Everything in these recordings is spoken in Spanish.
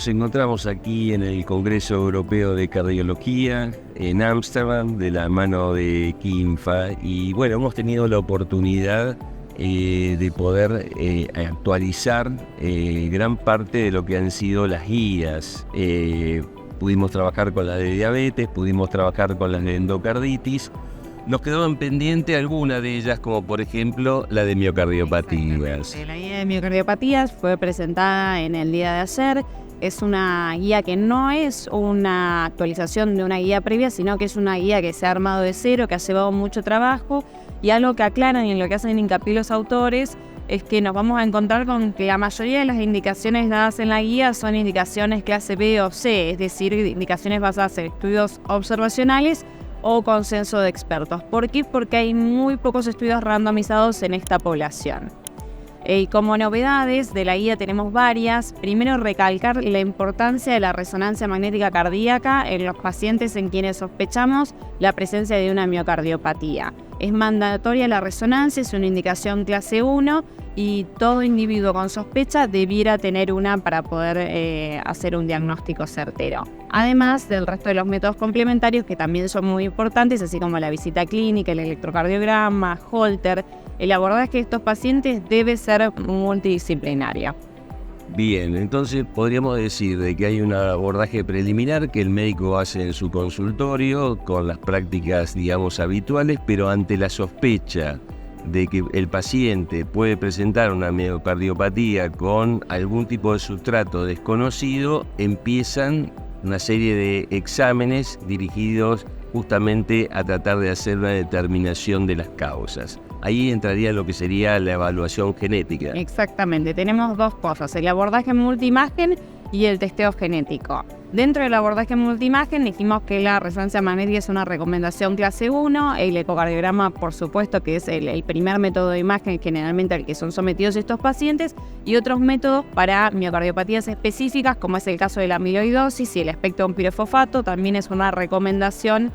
nos encontramos aquí en el Congreso Europeo de Cardiología en Ámsterdam de la mano de KINFA y bueno, hemos tenido la oportunidad de poder actualizar gran parte de lo que han sido las guías. Pudimos trabajar con las de diabetes, pudimos trabajar con las de endocarditis. Nos quedaban pendientes algunas de ellas, como por ejemplo la de miocardiopatías. La guía de miocardiopatías fue presentada en el día de ayer. Es una guía que no es una actualización de una guía previa, sino que es una guía que se ha armado de cero, que ha llevado mucho trabajo. Y algo que aclaran y en lo que hacen hincapié los autores es que nos vamos a encontrar con que la mayoría de las indicaciones dadas en la guía son indicaciones clase B o C, es decir, indicaciones basadas en estudios observacionales o consenso de expertos. ¿Por qué? Porque hay muy pocos estudios randomizados en esta población. Y como novedades de la guía tenemos varias. Primero, recalcar la importancia de la resonancia magnética cardíaca en los pacientes en quienes sospechamos la presencia de una miocardiopatía. Es mandatoria la resonancia, es una indicación clase 1 y todo individuo con sospecha debiera tener una para poder hacer un diagnóstico certero. Además del resto de los métodos complementarios que también son muy importantes, así como la visita clínica, el electrocardiograma, Holter. El abordaje de estos pacientes debe ser multidisciplinario. Bien, entonces podríamos decir de que hay un abordaje preliminar que el médico hace en su consultorio con las prácticas, digamos, habituales, pero ante la sospecha de que el paciente puede presentar una miocardiopatía con algún tipo de sustrato desconocido, empiezan una serie de exámenes dirigidos justamente a tratar de hacer una determinación de las causas. Ahí entraría lo que sería la evaluación genética. Exactamente, tenemos dos cosas, el abordaje multiimagen y el testeo genético. Dentro del abordaje multiimagen dijimos que la resonancia magnética es una recomendación clase 1, el ecocardiograma por supuesto que es el primer método de imagen generalmente al que son sometidos estos pacientes y otros métodos para miocardiopatías específicas como es el caso de la amiloidosis y el espectro pirofosfato también es una recomendación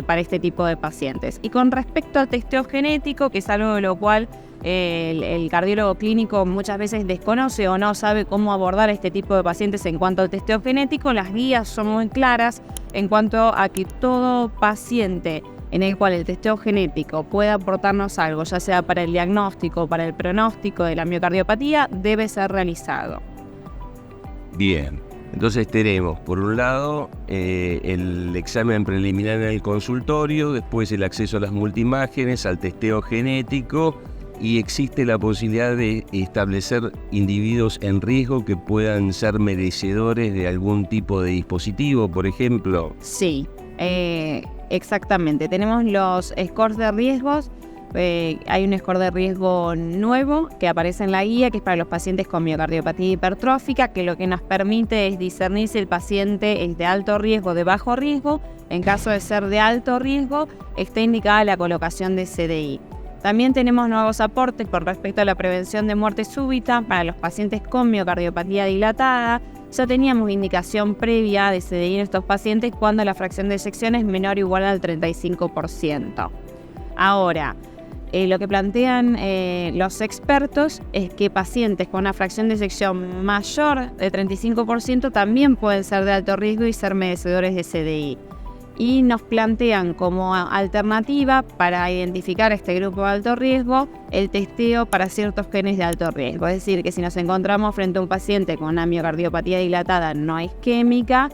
para este tipo de pacientes. Y con respecto al testeo genético, que es algo de lo cual el cardiólogo clínico muchas veces desconoce o no sabe cómo abordar este tipo de pacientes en cuanto al testeo genético, las guías son muy claras en cuanto a que todo paciente en el cual el testeo genético pueda aportarnos algo, ya sea para el diagnóstico o para el pronóstico de la miocardiopatía, debe ser realizado. Bien. Entonces tenemos, por un lado, el examen preliminar en el consultorio, después el acceso a las multiimágenes, al testeo genético y existe la posibilidad de establecer individuos en riesgo que puedan ser merecedores de algún tipo de dispositivo, por ejemplo. Sí, exactamente. Tenemos los scores de riesgos. Hay un score de riesgo nuevo que aparece en la guía, que es para los pacientes con miocardiopatía hipertrófica, que lo que nos permite es discernir si el paciente es de alto riesgo o de bajo riesgo. En caso de ser de alto riesgo, está indicada la colocación de CDI. También tenemos nuevos aportes con respecto a la prevención de muerte súbita para los pacientes con miocardiopatía dilatada. Ya teníamos indicación previa de CDI en estos pacientes cuando la fracción de eyección es menor o igual al 35%. Ahora, lo que plantean los expertos es que pacientes con una fracción de eyección mayor de 35% también pueden ser de alto riesgo y ser merecedores de CDI. Y nos plantean como alternativa para identificar este grupo de alto riesgo el testeo para ciertos genes de alto riesgo. Es decir, que si nos encontramos frente a un paciente con una miocardiopatía dilatada no isquémica,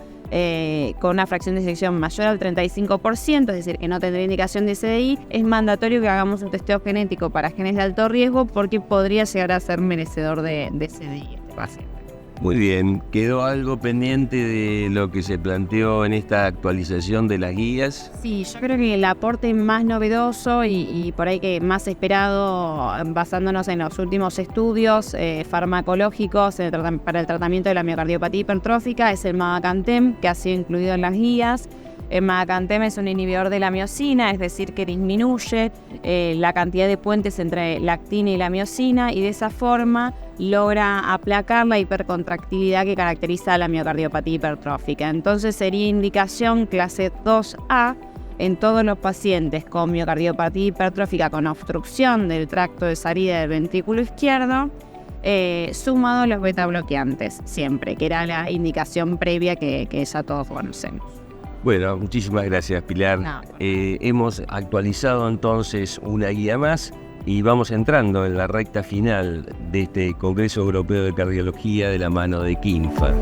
con una fracción de eyección mayor al 35%, es decir, que no tendría indicación de CDI, es mandatorio que hagamos un testeo genético para genes de alto riesgo porque podría llegar a ser merecedor de CDI este paciente. Muy bien, ¿quedó algo pendiente de lo que se planteó en esta actualización de las guías? Sí, yo creo que el aporte más novedoso y por ahí que más esperado, basándonos en los últimos estudios farmacológicos para el tratamiento de la miocardiopatía hipertrófica, es el mavacantem, que ha sido incluido en las guías. El mavacantem es un inhibidor de la miosina, es decir, que disminuye la cantidad de puentes entre la actina y la miosina y de esa forma logra aplacar la hipercontractilidad que caracteriza a la miocardiopatia hipertrófica. Entonces sería indicación clase 2A en todos los pacientes con miocardiopatía hipertrófica con obstrucción del tracto de salida del ventrículo izquierdo sumado a los beta bloqueantes, siempre, que era la indicación previa que ya todos conocemos. Bueno, muchísimas gracias, Pilar. No. Hemos actualizado entonces una guía más y vamos entrando en la recta final de este Congreso Europeo de Cardiología de la mano de KINFA.